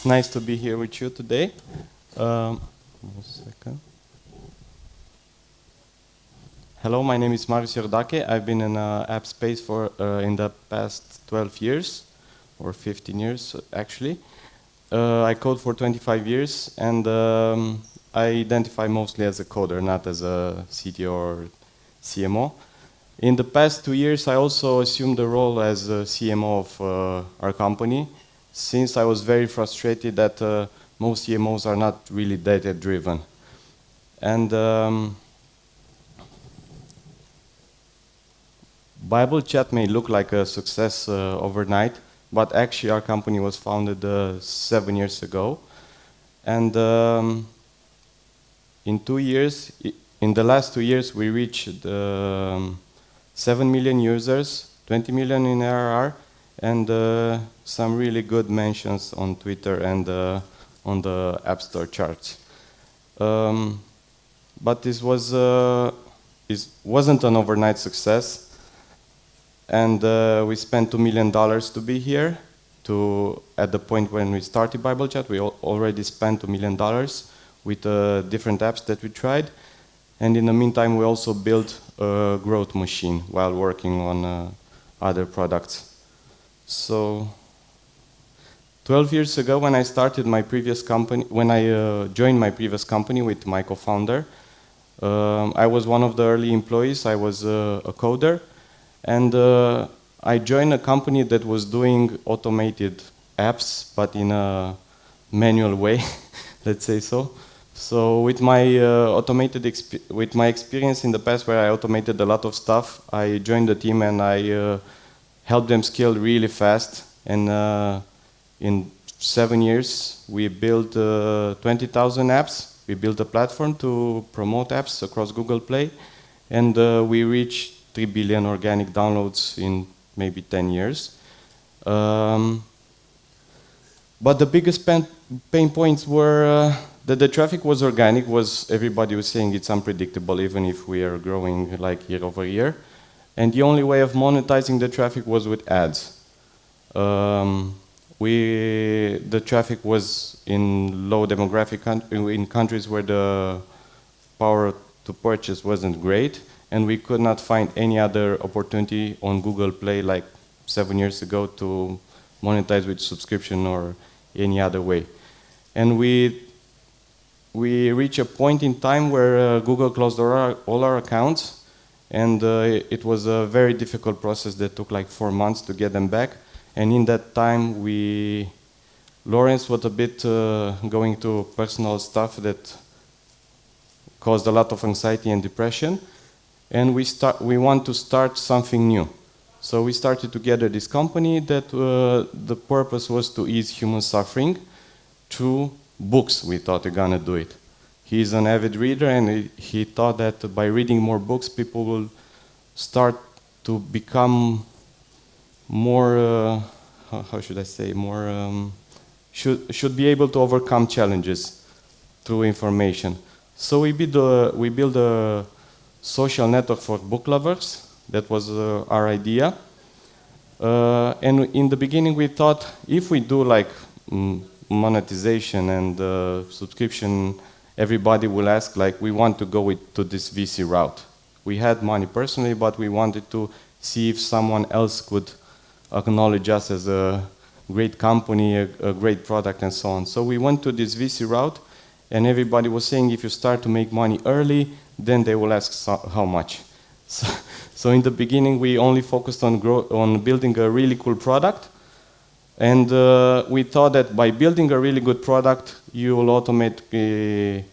nice to be here with you today. One second. Hello, my name is Marius Iordache. I've been in app space for in the past 12 years, or 15 years actually. I code for 25 years, and I identify mostly as a coder, not as a CTO or CMO. In the past 2 years, I also assumed the role as a CMO of our company, since I was very frustrated that most CMOs are not really data-driven. And Bible Chat may look like a success overnight, but actually our company was founded 7 years ago. And in the last 2 years, we reached 7 million users, 20 million in ARR, and some really good mentions on Twitter and on the App Store charts. But this wasn't an overnight success. And we spent $2 million to be here. At the point when we started Bible Chat, we already spent $2 million with different apps that we tried. And in the meantime, we also built a growth machine while working on other products. So 12 years ago, when I started my previous company, when I joined my previous company with my co-founder, I was one of the early employees. I was a coder. And I joined a company that was doing automated apps, but in a manual way, let's say so. So with my with my experience in the past, where I automated a lot of stuff, I joined the team and I helped them scale really fast. And in 7 years, we built 20,000 apps. We built a platform to promote apps across Google Play, and we reached 3 billion organic downloads in maybe 10 years. But the biggest pain points were that the traffic was organic. Everybody was saying it's unpredictable, even if we are growing like year over year. And the only way of monetizing the traffic was with ads. The traffic was in low demographic in countries where the power to purchase wasn't great. And we could not find any other opportunity on Google Play like 7 years ago to monetize with subscription or any other way. And we reached a point in time where Google closed all our accounts, and it was a very difficult process that took like 4 months to get them back. And in that time, Lawrence was a bit going through personal stuff that caused a lot of anxiety and depression. And we want to start something new. So we started together this company that the purpose was to ease human suffering through books. We thought we're gonna do it. He's an avid reader, and he thought that by reading more books, people will start to become more, how should I say, more, should be able to overcome challenges through information. So we built a social network for book lovers. That was our idea. And in the beginning, we thought if we do like monetization and subscription, everybody will ask, like, we want to go to this VC route. We had money personally, but we wanted to see if someone else could acknowledge us as a great company, a great product, and so on. So we went to this VC route, and everybody was saying if you start to make money early, then they will ask how much. So in the beginning, we only focused on building a really cool product. And we thought that by building a really good product, you will automatically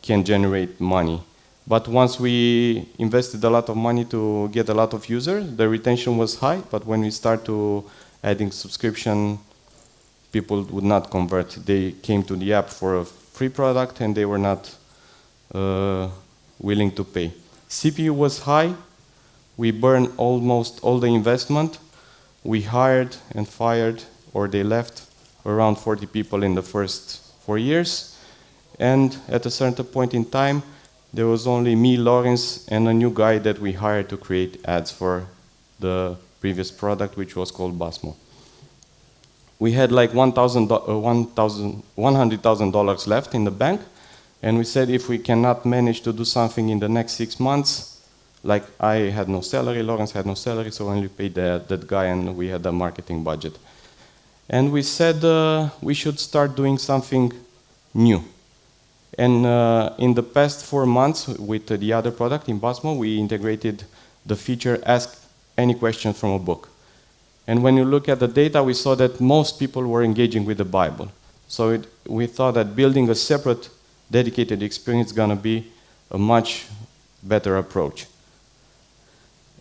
can generate money. But once we invested a lot of money to get a lot of users, the retention was high. But when we start to adding subscription, people would not convert. They came to the app for a free product, and they were not willing to pay. CPU was high. We burned almost all the investment. We hired and fired, or they left, around 40 people in the first 4 years. And at a certain point in time, there was only me, Lawrence, and a new guy that we hired to create ads for the previous product, which was called Basmo. we had like $100,000 left in the bank, and we said if we cannot manage to do something in the next 6 months, like I had no salary, Lawrence had no salary, so we only paid that guy, and we had a marketing budget. And we said we should start doing something new. And in the past 4 months with the other product in Basmo, we integrated the feature Ask Any Question from a Book. And when you look at the data, we saw that most people were engaging with the Bible. So we thought that building a separate, dedicated experience is going to be a much better approach.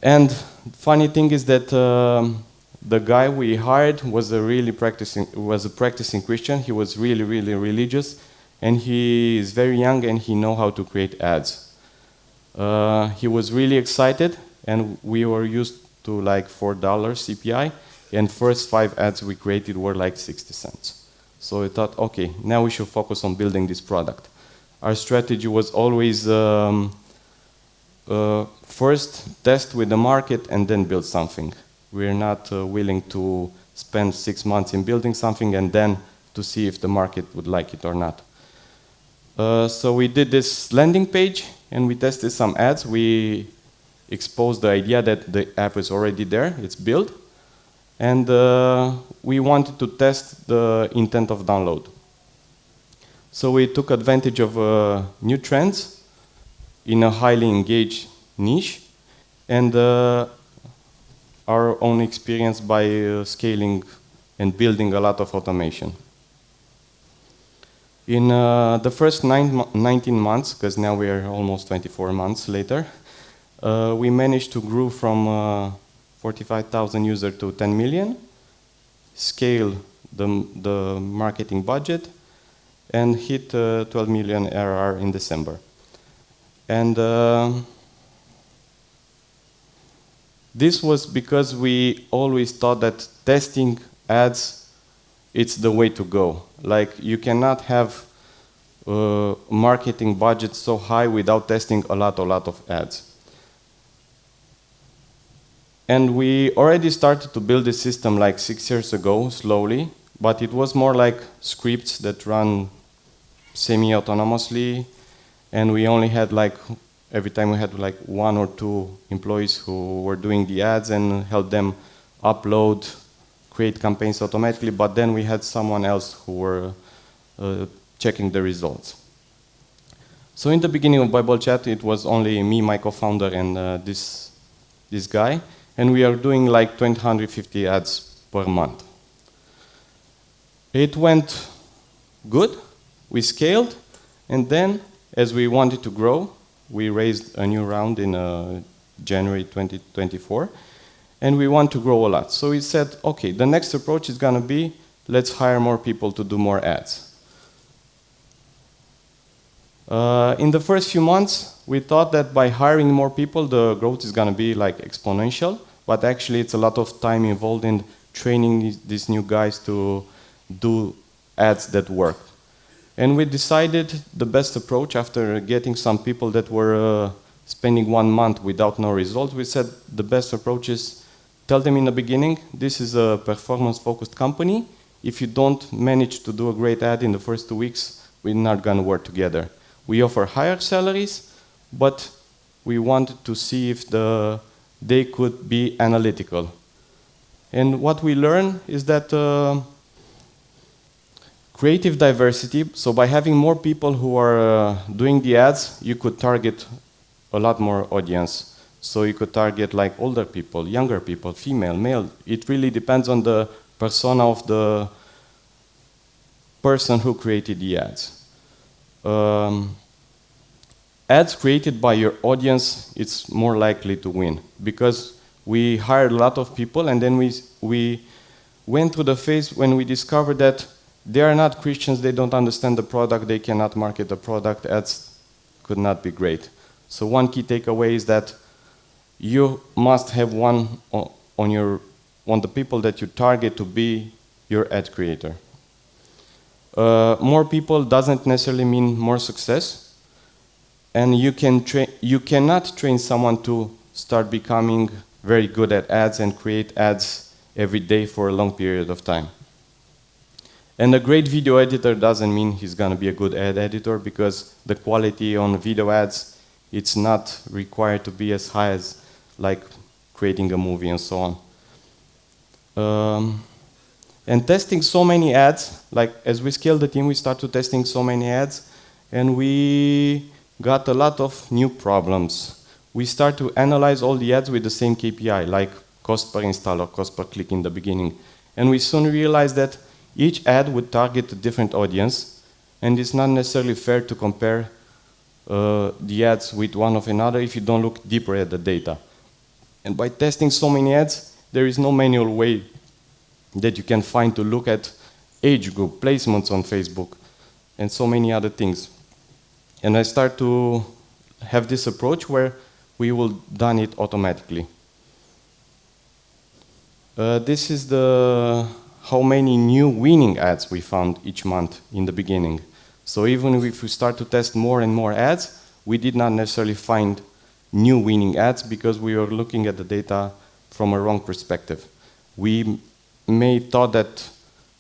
And funny thing is that the guy we hired was a practicing Christian. He was really, really religious, and he is very young, and he knows how to create ads. He was really excited, and we were used to like $4 CPI, and first 5 ads we created were like 60 cents. So we thought, okay, now we should focus on building this product. Our strategy was always first test with the market and then build something. We're not willing to spend 6 months in building something and then to see if the market would like it or not. So we did this landing page and we tested some ads. We exposed the idea that the app is already there, it's built, and we wanted to test the intent of download. So we took advantage of new trends in a highly engaged niche, and our own experience by scaling and building a lot of automation. In the first 19 months, because now we are almost 24 months later, we managed to grow from 45,000 users to 10 million, scale the marketing budget, and hit 12 million ARR in December. And this was because we always thought that testing ads, it's the way to go. Like, you cannot have marketing budget so high without testing a lot of ads. And we already started to build this system like 6 years ago, slowly, but it was more like scripts that run semi-autonomously, and we only had like, every time we had like 1 or 2 employees who were doing the ads and helped them upload, create campaigns automatically, but then we had someone else who were checking the results. So in the beginning of Bible Chat, it was only me, my co-founder, and this guy, and we are doing like 250 ads per month. It went good, we scaled, and then as we wanted to grow, we raised a new round in January 2024, and we want to grow a lot. So we said, okay, the next approach is going to be, let's hire more people to do more ads. In the first few months, we thought that by hiring more people, the growth is going to be like exponential, but actually it's a lot of time involved in training these new guys to do ads that work. And we decided the best approach, after getting some people that were spending 1 month without no results, we said the best approach is tell them in the beginning, this is a performance-focused company. If you don't manage to do a great ad in the first 2 weeks, we're not going to work together. We offer higher salaries, but we wanted to see if they could be analytical. And what we learned is that creative diversity, so by having more people who are doing the ads, you could target a lot more audience. So you could target like older people, younger people, female, male. It really depends on the persona of the person who created the ads. Ads created by your audience, it's more likely to win, because we hired a lot of people, and then we went through the phase when we discovered that they are not Christians, they don't understand the product, they cannot market the product, ads could not be great. So one key takeaway is that you must have one on the people that you target to be your ad creator. More people doesn't necessarily mean more success, and you cannot train someone to start becoming very good at ads and create ads every day for a long period of time. And a great video editor doesn't mean he's going to be a good ad editor, because the quality on video ads, it's not required to be as high as like creating a movie and so on. And testing so many ads, like as we scale the team, we started testing so many ads, and we got a lot of new problems. We start to analyze all the ads with the same KPI, like cost per install or cost per click in the beginning. And we soon realized that each ad would target a different audience, and it's not necessarily fair to compare the ads with one of another if you don't look deeper at the data. And by testing so many ads, there is no manual way that you can find to look at age group, placements on Facebook, and so many other things. And I start to have this approach where we will done it automatically. This is how many new winning ads we found each month in the beginning. So even if we start to test more and more ads, we did not necessarily find new winning ads because we were looking at the data from a wrong perspective. We may thought that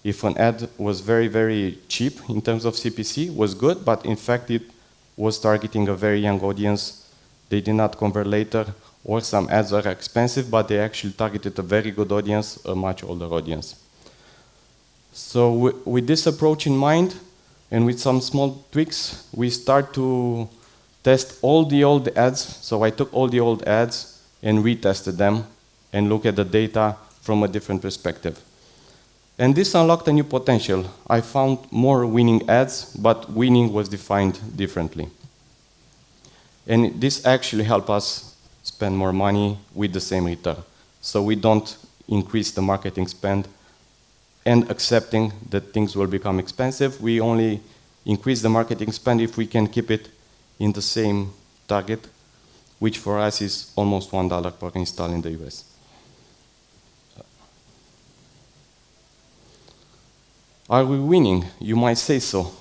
if an ad was very, very cheap in terms of CPC, was good, but in fact it was targeting a very young audience. They did not convert later, or some ads are expensive, but they actually targeted a very good audience, a much older audience. So with this approach in mind, and with some small tweaks, we start to test all the old ads. So I took all the old ads and retested them and look at the data from a different perspective. And this unlocked a new potential. I found more winning ads, but winning was defined differently. And this actually helped us spend more money with the same return. So we don't increase the marketing spend and accepting that things will become expensive. We only increase the marketing spend if we can keep it in the same target, which for us is almost $1 per install in the US. Are we winning? You might say so.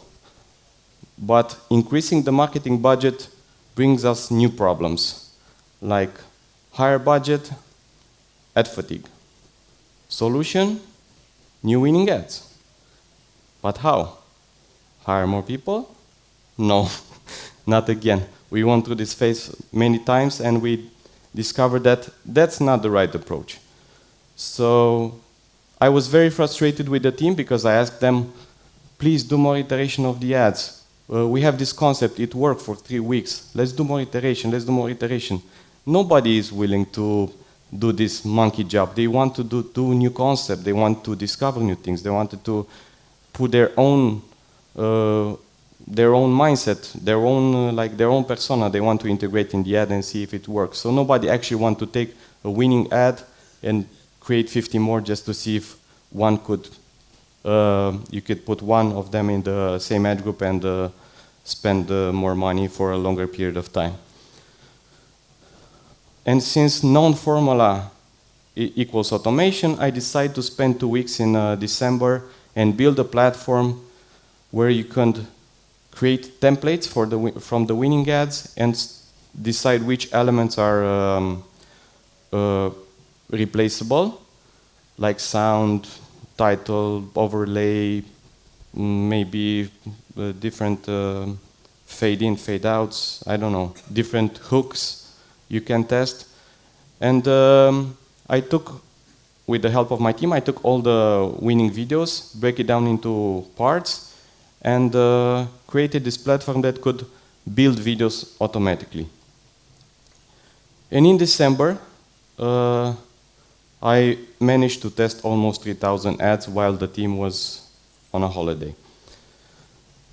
But increasing the marketing budget brings us new problems, like higher budget, ad fatigue. Solution? New winning ads. But how? Hire more people? No, not again. We went through this phase many times and we discovered that that's not the right approach. So I was very frustrated with the team because I asked them, please do more iteration of the ads. We have this concept, it worked for 3 weeks. Let's do more iteration, let's do more iteration. Nobody is willing to do this monkey job. They want to do new concept, they want to discover new things, they wanted to put their own mindset, their own persona, they want to integrate in the ad and see if it works. So nobody actually want to take a winning ad and create 50 more just to see if one could, you could put one of them in the same ad group and spend more money for a longer period of time. And since known formula equals automation, I decided to spend 2 weeks in December and build a platform where you can create templates from the winning ads and decide which elements are replaceable, like sound, title, overlay, maybe different fade in, fade outs, I don't know, different hooks you can test. And I took, with the help of my team, I took all the winning videos, break it down into parts, and created this platform that could build videos automatically. And in December, I managed to test almost 3,000 ads while the team was on a holiday.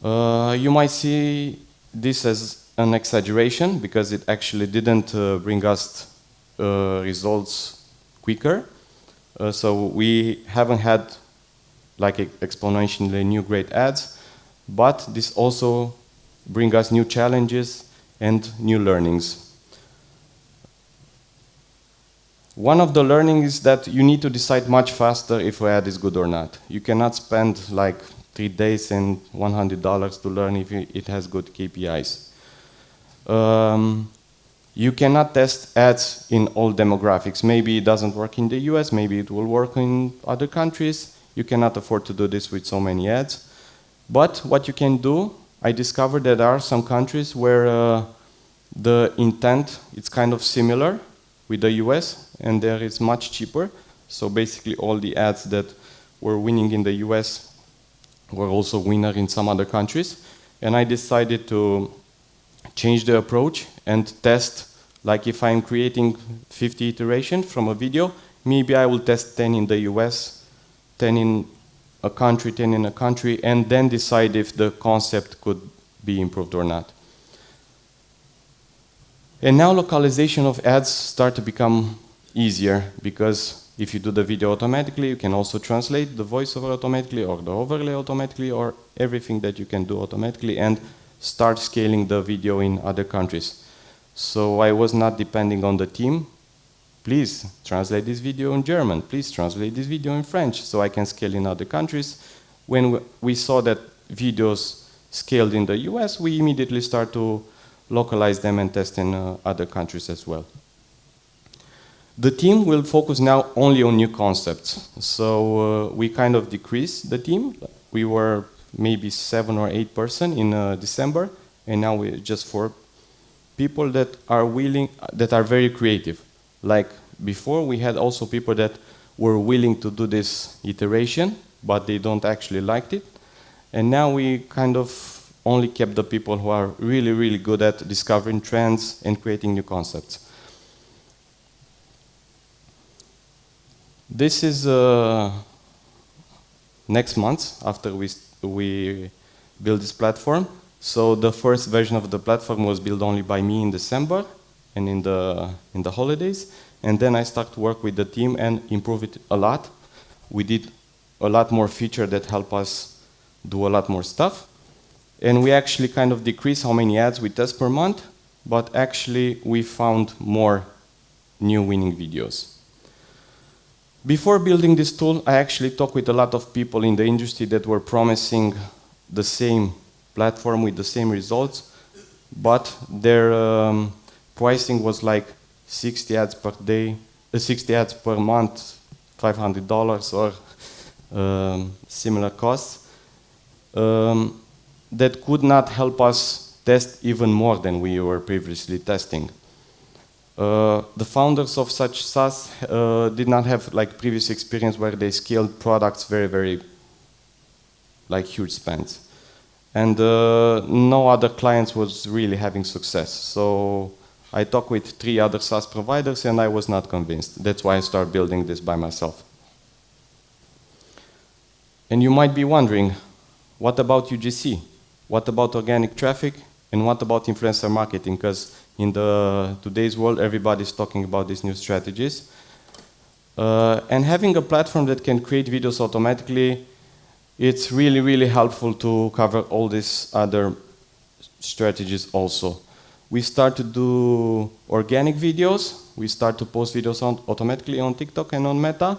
You might see this as an exaggeration because it actually didn't bring us results quicker. So we haven't had like exponentially new great ads, but this also brings us new challenges and new learnings. One of the learnings is that you need to decide much faster if an ad is good or not. You cannot spend like 3 days and $100 to learn if it has good KPIs. You cannot test ads in all demographics. Maybe it doesn't work in the US, maybe it will work in other countries. You cannot afford to do this with so many ads. But what you can do, I discovered that there are some countries where the intent is kind of similar with the US, and there it's much cheaper. So basically all the ads that were winning in the US were also winner in some other countries. And I decided to change the approach and test, like if I'm creating 50 iterations from a video, maybe I will test 10 in the US, 10 in a country, 10 in a country, and then decide if the concept could be improved or not. And now localization of ads start to become easier, because if you do the video automatically, you can also translate the voiceover automatically or the overlay automatically or everything that you can do automatically and start scaling the video in other countries. So I was not depending on the team. Please translate this video in German. Please translate this video in French so I can scale in other countries. When we saw that videos scaled in the US, we immediately start to localize them and test in other countries as well. The team will focus now only on new concepts. So we kind of decreased the team. We were maybe 7 or 8 person in December, and now we're just 4 people that are willing, that are very creative. Like before, we had also people that were willing to do this iteration, but they don't actually like it. And now we kind of only kept the people who are really, really good at discovering trends and creating new concepts. This is next month after we build this platform. So the first version of the platform was built only by me in December and in the holidays. And then I start to work with the team and improve it a lot. We did a lot more features that help us do a lot more stuff. And we actually kind of decrease how many ads we test per month, but actually we found more new winning videos. Before building this tool, I actually talked with a lot of people in the industry that were promising the same platform with the same results, but their pricing was like 60 ads per day, 60 ads per month, $500 or similar costs that could not help us test even more than we were previously testing. The founders of such SaaS did not have like previous experience where they scaled products very, very like huge spends. And no other clients was really having success. So I talked with 3 other SaaS providers and I was not convinced. That's why I started building this by myself. And you might be wondering, what about UGC? What about organic traffic? And what about influencer marketing? Because in today's world, everybody's talking about these new strategies. And having a platform that can create videos automatically, it's really, really helpful to cover all these other strategies also. We start to do organic videos. We start to post videos automatically on TikTok and on Meta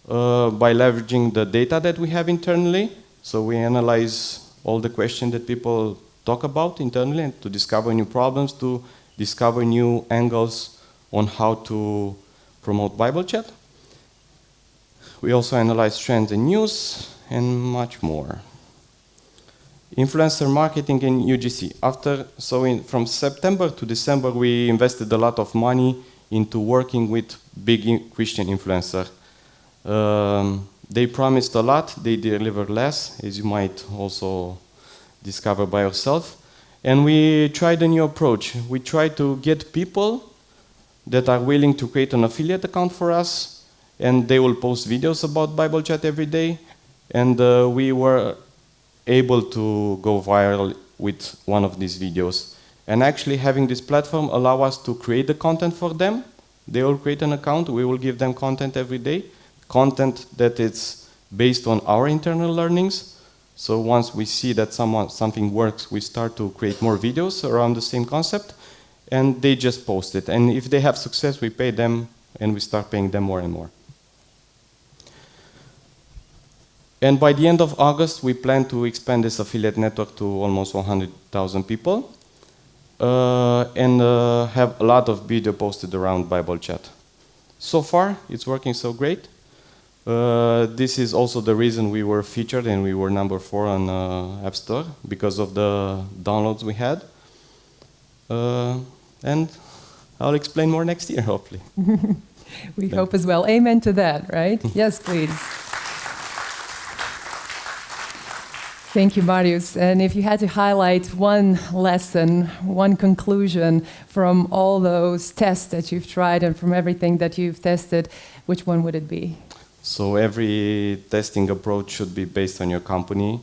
by leveraging the data that we have internally. So we analyze all the questions that people talk about internally and to discover new problems, to discover new angles on how to promote Bible chat. We also analyze trends and news and much more. Influencer marketing in UGC. From September to December, we invested a lot of money into working with big Christian influencers. They promised a lot, they delivered less, as you might also discover by yourself. And we tried a new approach. We tried to get people that are willing to create an affiliate account for us, and they will post videos about Bible chat every day. And we were able to go viral with one of these videos. And actually having this platform allow us to create the content for them. They will create an account, we will give them content every day. Content that is based on our internal learnings. So once we see that something works, we start to create more videos around the same concept, and they just post it. And if they have success, we pay them, and we start paying them more and more. And by the end of August, we plan to expand this affiliate network to almost 100,000 people, and have a lot of video posted around Bible chat. So far, it's working so great. This is also the reason we were featured and we were number 4 on App Store, because of the downloads we had. And I'll explain more next year, hopefully. We hope as well. Amen to that, right? Yes, please. Thank you, Marius. And if you had to highlight one lesson, one conclusion from all those tests that you've tried and from everything that you've tested, which one would it be? So every testing approach should be based on your company.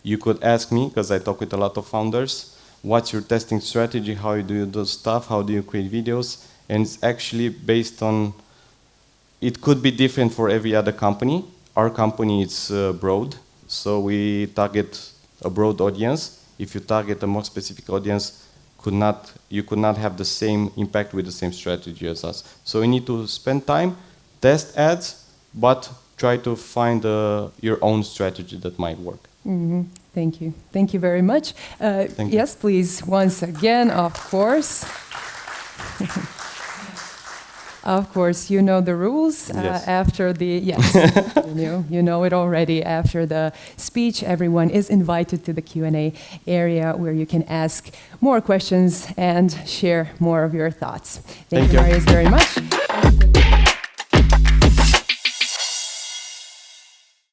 You could ask me, because I talk with a lot of founders, what's your testing strategy, how do you do stuff, how do you create videos? And it's actually based on, it could be different for every other company. Our company is broad, so we target a broad audience. If you target a more specific audience, you could not have the same impact with the same strategy as us. So you need to spend time, test ads, but try to find your own strategy that might work. Mm-hmm. Thank you. Thank you very much. Yes, please, once again, of course. Of course, you know the rules. Yes. After the, yes, you know it already. After the speech, everyone is invited to the Q&A area where you can ask more questions and share more of your thoughts. Thank you, Marius, very much.